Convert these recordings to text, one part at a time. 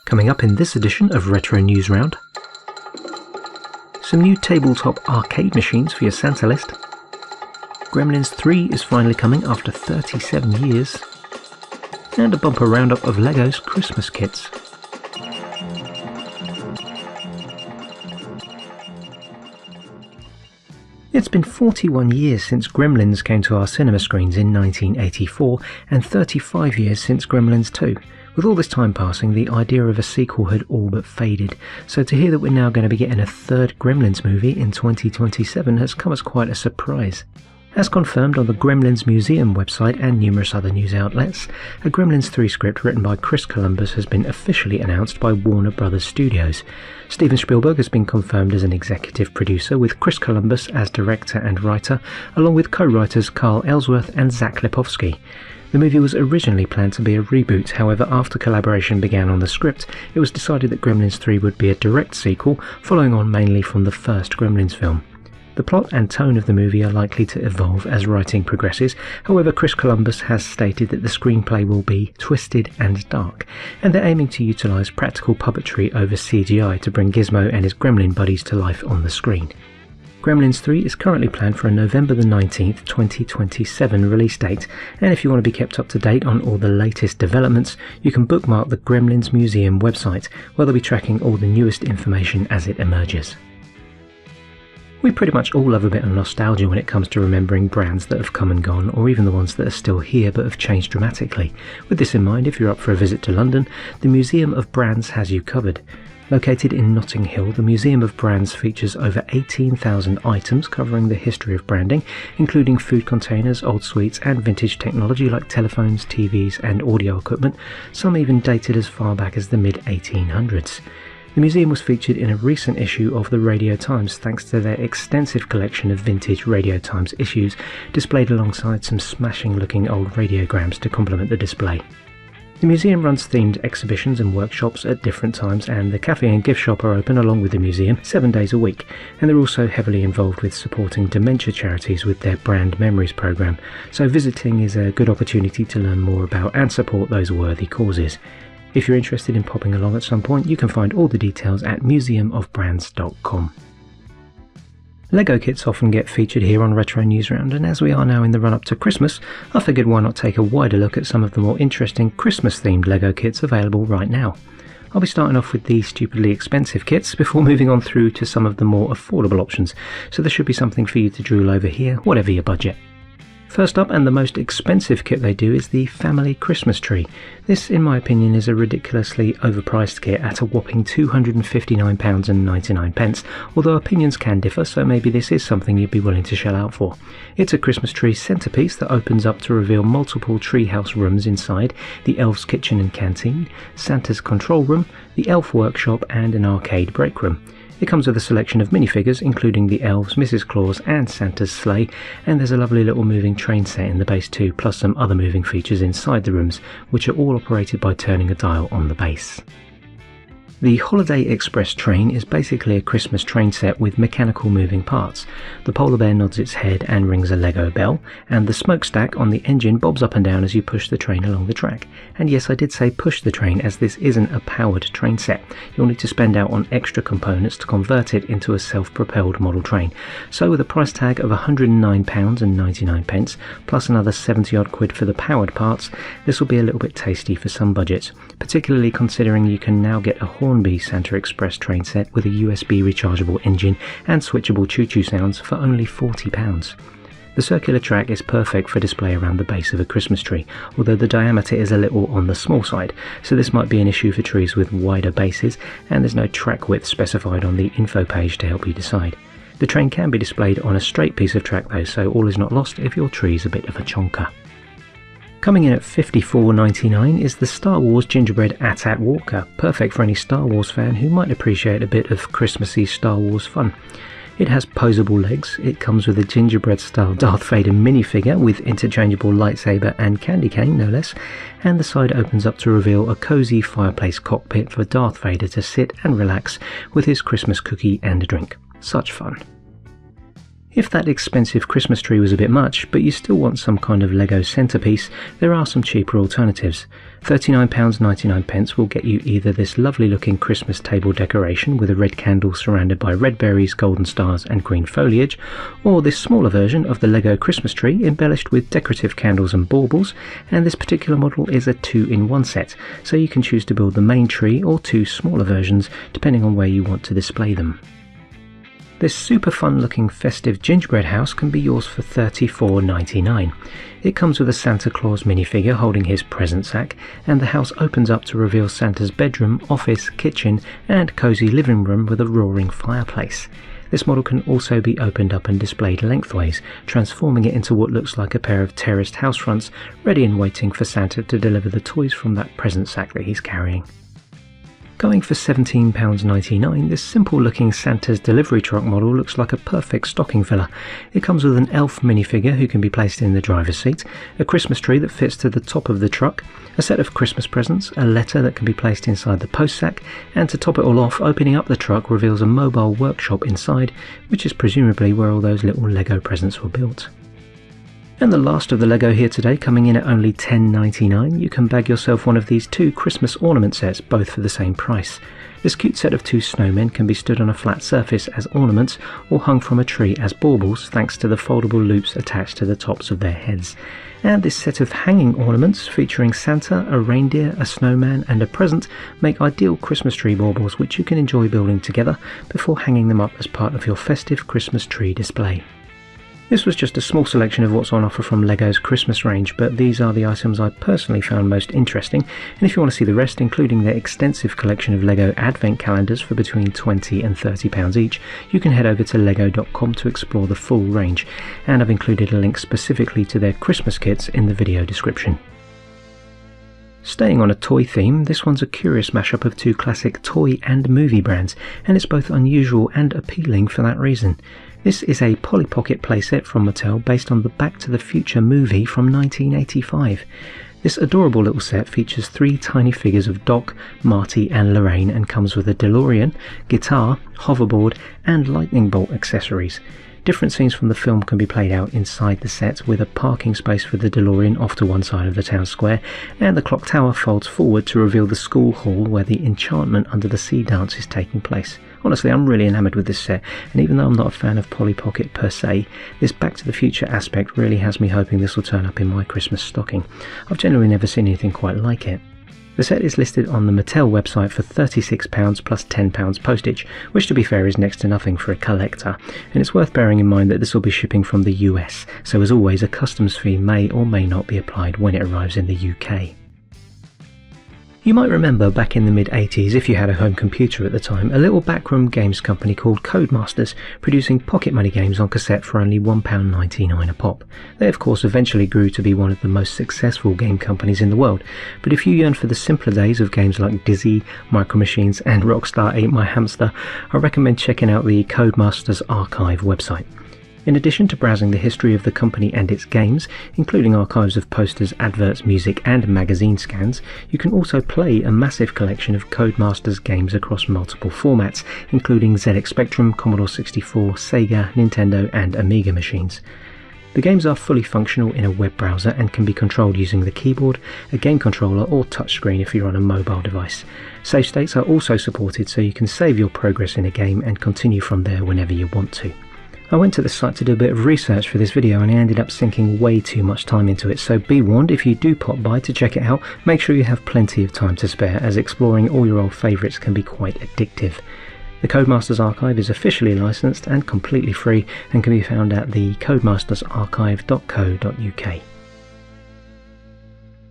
Coming up in this edition of Retro Newsround, some new tabletop arcade machines for your Santa list. Gremlins 3 is finally coming after 37 years. And a bumper roundup of Lego's Christmas kits. It's been 41 years since Gremlins came to our cinema screens in 1984 and 35 years since Gremlins 2. With all this time passing, the idea of a sequel had all but faded, so to hear that we're now going to be getting a third Gremlins movie in 2027 has come as quite a surprise. As confirmed on the Gremlins Museum website and numerous other news outlets, a Gremlins 3 script written by Chris Columbus has been officially announced by Warner Brothers Studios. Steven Spielberg has been confirmed as an executive producer, with Chris Columbus as director and writer, along with co-writers Carl Ellsworth and Zach Lipovsky. The movie was originally planned to be a reboot, however after collaboration began on the script, it was decided that Gremlins 3 would be a direct sequel, following on mainly from the first Gremlins film. The plot and tone of the movie are likely to evolve as writing progresses, however Chris Columbus has stated that the screenplay will be twisted and dark, and they're aiming to utilise practical puppetry over CGI to bring Gizmo and his gremlin buddies to life on the screen. Gremlins 3 is currently planned for a November the 19th, 2027 release date, and if you want to be kept up to date on all the latest developments, you can bookmark the Gremlins Museum website, where they'll be tracking all the newest information as it emerges. We pretty much all love a bit of nostalgia when it comes to remembering brands that have come and gone, or even the ones that are still here but have changed dramatically. With this in mind, if you're up for a visit to London, the Museum of Brands has you covered. Located in Notting Hill, the Museum of Brands features over 18,000 items covering the history of branding, including food containers, old sweets and vintage technology like telephones, TVs and audio equipment, some even dated as far back as the mid-1800s. The museum was featured in a recent issue of the Radio Times thanks to their extensive collection of vintage Radio Times issues, displayed alongside some smashing-looking old radiograms to complement the display. The museum runs themed exhibitions and workshops at different times, and the cafe and gift shop are open along with the museum 7 days a week, and they're also heavily involved with supporting dementia charities with their Brand Memories programme, so visiting is a good opportunity to learn more about and support those worthy causes. If you're interested in popping along at some point, you can find all the details at museumofbrands.com. Lego kits often get featured here on Retro Newsround, and as we are now in the run-up to Christmas, I figured why not take a wider look at some of the more interesting Christmas-themed Lego kits available right now. I'll be starting off with the stupidly expensive kits before moving on through to some of the more affordable options, so there should be something for you to drool over here, whatever your budget. First up, and the most expensive kit they do, is the Family Christmas Tree. This, in my opinion, is a ridiculously overpriced kit at a whopping £259.99, although opinions can differ, so maybe this is something you'd be willing to shell out for. It's a Christmas tree centrepiece that opens up to reveal multiple treehouse rooms inside, the elves' kitchen and canteen, Santa's control room, the elf workshop and an arcade break room. It comes with a selection of minifigures, including the elves, Mrs. Claus and Santa's sleigh, and there's a lovely little moving train set in the base too, plus some other moving features inside the rooms, which are all operated by turning a dial on the base. The Holiday Express train is basically a Christmas train set with mechanical moving parts. The polar bear nods its head and rings a Lego bell, and the smokestack on the engine bobs up and down as you push the train along the track. And yes, I did say push the train, as this isn't a powered train set. You'll need to spend out on extra components to convert it into a self-propelled model train. So with a price tag of £109.99, plus another 70 odd quid for the powered parts, this will be a little bit tasty for some budgets, particularly considering you can now get a Hornby Santa Express train set with a USB rechargeable engine and switchable choo-choo sounds for only £40. The circular track is perfect for display around the base of a Christmas tree, although the diameter is a little on the small side, so this might be an issue for trees with wider bases, and there's no track width specified on the info page to help you decide. The train can be displayed on a straight piece of track though, so all is not lost if your tree's a bit of a chonker. Coming in at $54.99 is the Star Wars Gingerbread AT-AT Walker, perfect for any Star Wars fan who might appreciate a bit of Christmassy Star Wars fun. It has poseable legs, it comes with a gingerbread-style Darth Vader minifigure with interchangeable lightsaber and candy cane, no less, and the side opens up to reveal a cosy fireplace cockpit for Darth Vader to sit and relax with his Christmas cookie and a drink. Such fun. If that expensive Christmas tree was a bit much, but you still want some kind of Lego centrepiece, there are some cheaper alternatives. £39.99 will get you either this lovely looking Christmas table decoration with a red candle surrounded by red berries, golden stars and green foliage, or this smaller version of the Lego Christmas tree embellished with decorative candles and baubles, and this particular model is a 2-in-1 set, so you can choose to build the main tree or 2 smaller versions depending on where you want to display them. This super fun looking festive gingerbread house can be yours for $34.99. It comes with a Santa Claus minifigure holding his present sack, and the house opens up to reveal Santa's bedroom, office, kitchen and cosy living room with a roaring fireplace. This model can also be opened up and displayed lengthways, transforming it into what looks like a pair of terraced house fronts, ready and waiting for Santa to deliver the toys from that present sack that he's carrying. Going for £17.99, this simple looking Santa's delivery truck model looks like a perfect stocking filler. It comes with an elf minifigure who can be placed in the driver's seat, a Christmas tree that fits to the top of the truck, a set of Christmas presents, a letter that can be placed inside the post sack, and to top it all off, opening up the truck reveals a mobile workshop inside, which is presumably where all those little Lego presents were built. And the last of the Lego here today, coming in at only $10.99, you can bag yourself one of these 2 Christmas ornament sets, both for the same price. This cute set of 2 snowmen can be stood on a flat surface as ornaments or hung from a tree as baubles thanks to the foldable loops attached to the tops of their heads. And this set of hanging ornaments featuring Santa, a reindeer, a snowman and a present make ideal Christmas tree baubles which you can enjoy building together before hanging them up as part of your festive Christmas tree display. This was just a small selection of what's on offer from LEGO's Christmas range, but these are the items I personally found most interesting, and if you want to see the rest, including their extensive collection of LEGO advent calendars for between £20 and £30 each, you can head over to lego.com to explore the full range, and I've included a link specifically to their Christmas kits in the video description. Staying on a toy theme, this one's a curious mashup of 2 classic toy and movie brands, and it's both unusual and appealing for that reason. This is a Polly Pocket playset from Mattel based on the Back to the Future movie from 1985. This adorable little set features 3 tiny figures of Doc, Marty and Lorraine and comes with a DeLorean, guitar, hoverboard and lightning bolt accessories. Different scenes from the film can be played out inside the set, with a parking space for the DeLorean off to one side of the town square, and the clock tower folds forward to reveal the school hall where the Enchantment Under the Sea dance is taking place. Honestly, I'm really enamoured with this set, and even though I'm not a fan of Polly Pocket per se, this Back to the Future aspect really has me hoping this will turn up in my Christmas stocking. I've generally never seen anything quite like it. The set is listed on the Mattel website for £36 plus £10 postage, which to be fair is next to nothing for a collector, and it's worth bearing in mind that this will be shipping from the US, so as always a customs fee may or may not be applied when it arrives in the UK. You might remember back in the mid-80s, if you had a home computer at the time, a little backroom games company called Codemasters producing pocket money games on cassette for only £1.99 a pop. They of course eventually grew to be one of the most successful game companies in the world, but if you yearn for the simpler days of games like Dizzy, Micro Machines and Rockstar Ate My Hamster, I recommend checking out the Codemasters Archive website. In addition to browsing the history of the company and its games, including archives of posters, adverts, music and magazine scans, you can also play a massive collection of Codemasters games across multiple formats, including ZX Spectrum, Commodore 64, Sega, Nintendo and Amiga machines. The games are fully functional in a web browser and can be controlled using the keyboard, a game controller or touchscreen if you're on a mobile device. Save states are also supported, so you can save your progress in a game and continue from there whenever you want to. I went to the site to do a bit of research for this video and I ended up sinking way too much time into it, so be warned, if you do pop by to check it out, make sure you have plenty of time to spare, as exploring all your old favourites can be quite addictive. The Codemasters Archive is officially licensed and completely free and can be found at the codemastersarchive.co.uk.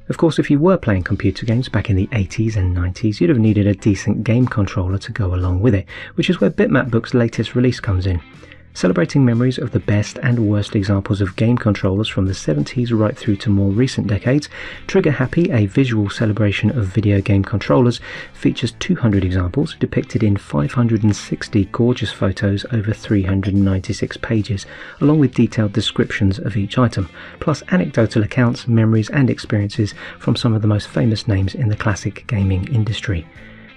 Of course, if you were playing computer games back in the 80s and 90s, you'd have needed a decent game controller to go along with it, which is where Bitmap Book's latest release comes in. Celebrating memories of the best and worst examples of game controllers from the 70s right through to more recent decades, Trigger Happy, a visual celebration of video game controllers, features 200 examples depicted in 560 gorgeous photos over 396 pages, along with detailed descriptions of each item, plus anecdotal accounts, memories and experiences from some of the most famous names in the classic gaming industry.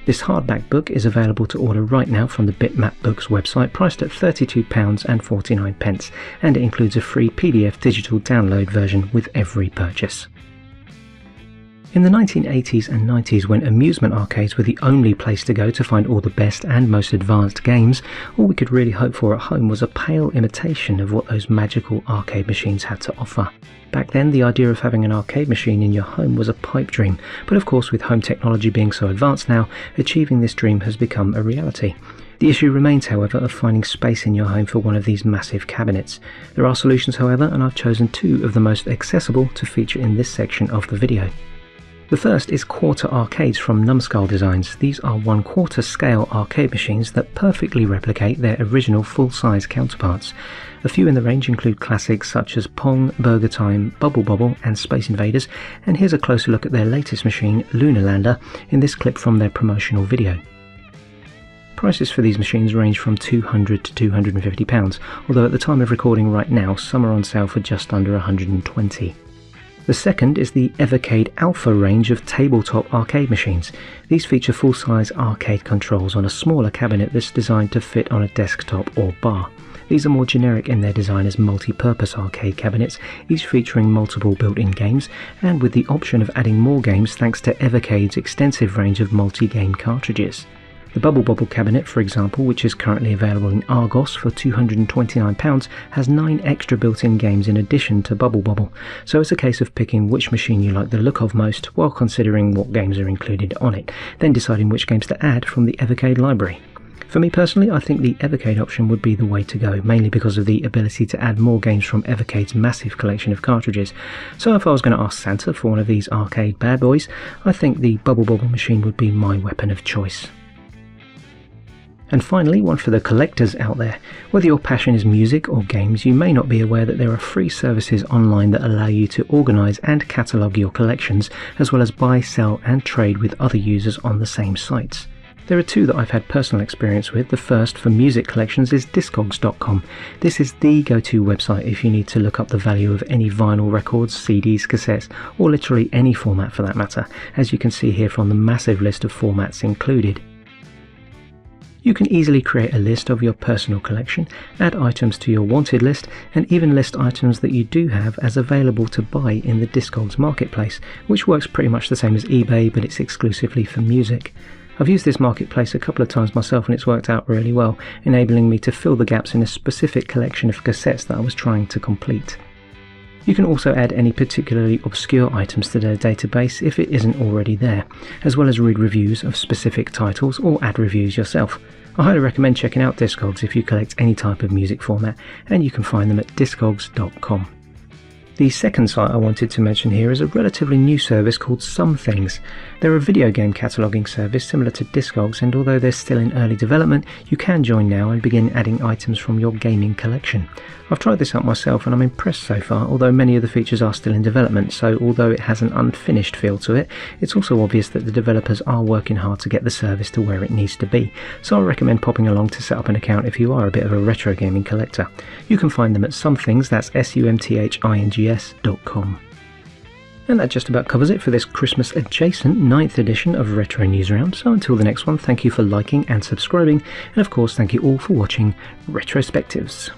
This hardback book is available to order right now from the Bitmap Books website, priced at £32.49, and it includes a free PDF digital download version with every purchase. In the 1980s and 90s, when amusement arcades were the only place to go to find all the best and most advanced games, all we could really hope for at home was a pale imitation of what those magical arcade machines had to offer. Back then, the idea of having an arcade machine in your home was a pipe dream, but of course with home technology being so advanced now, achieving this dream has become a reality. The issue remains, however, of finding space in your home for one of these massive cabinets. There are solutions, however, and I've chosen two of the most accessible to feature in this section of the video. The first is Quarter Arcades from Numskull Designs. These are 1/4 scale arcade machines that perfectly replicate their original full-size counterparts. A few in the range include classics such as Pong, Burger Time, Bubble Bobble and Space Invaders, and here's a closer look at their latest machine, Lunar Lander, in this clip from their promotional video. Prices for these machines range from £200 to £250, although at the time of recording right now, some are on sale for just under £120. The second is the Evercade Alpha range of tabletop arcade machines. These feature full-size arcade controls on a smaller cabinet that's designed to fit on a desktop or bar. These are more generic in their design as multi-purpose arcade cabinets, each featuring multiple built-in games, and with the option of adding more games thanks to Evercade's extensive range of multi-game cartridges. The Bubble Bobble cabinet, for example, which is currently available in Argos for £229, has 9 extra built-in games in addition to Bubble Bobble, so it's a case of picking which machine you like the look of most while considering what games are included on it, then deciding which games to add from the Evercade library. For me personally, I think the Evercade option would be the way to go, mainly because of the ability to add more games from Evercade's massive collection of cartridges. So if I was going to ask Santa for one of these arcade bad boys, I think the Bubble Bobble machine would be my weapon of choice. And finally, one for the collectors out there. Whether your passion is music or games, you may not be aware that there are free services online that allow you to organise and catalogue your collections, as well as buy, sell and trade with other users on the same sites. There are two that I've had personal experience with. The first, for music collections, is Discogs.com. This is the go-to website if you need to look up the value of any vinyl records, CDs, cassettes, or literally any format for that matter, as you can see here from the massive list of formats included. You can easily create a list of your personal collection, add items to your wanted list, and even list items that you do have as available to buy in the Discogs marketplace, which works pretty much the same as eBay, but it's exclusively for music. I've used this marketplace a couple of times myself and it's worked out really well, enabling me to fill the gaps in a specific collection of cassettes that I was trying to complete. You can also add any particularly obscure items to their database if it isn't already there, as well as read reviews of specific titles or add reviews yourself. I highly recommend checking out Discogs if you collect any type of music format, and you can find them at discogs.com. The second site I wanted to mention here is a relatively new service called Sumthings. They're a video game cataloguing service similar to Discogs, and although they're still in early development, you can join now and begin adding items from your gaming collection. I've tried this out myself and I'm impressed so far, although many of the features are still in development, so although it has an unfinished feel to it, it's also obvious that the developers are working hard to get the service to where it needs to be, so I recommend popping along to set up an account if you are a bit of a retro gaming collector. You can find them at Sumthings, that's SUMTHINGS.com. And that just about covers it for this Christmas adjacent 9th edition of Retro Newsround, so until the next one, thank you for liking and subscribing, and of course thank you all for watching Retrospectives.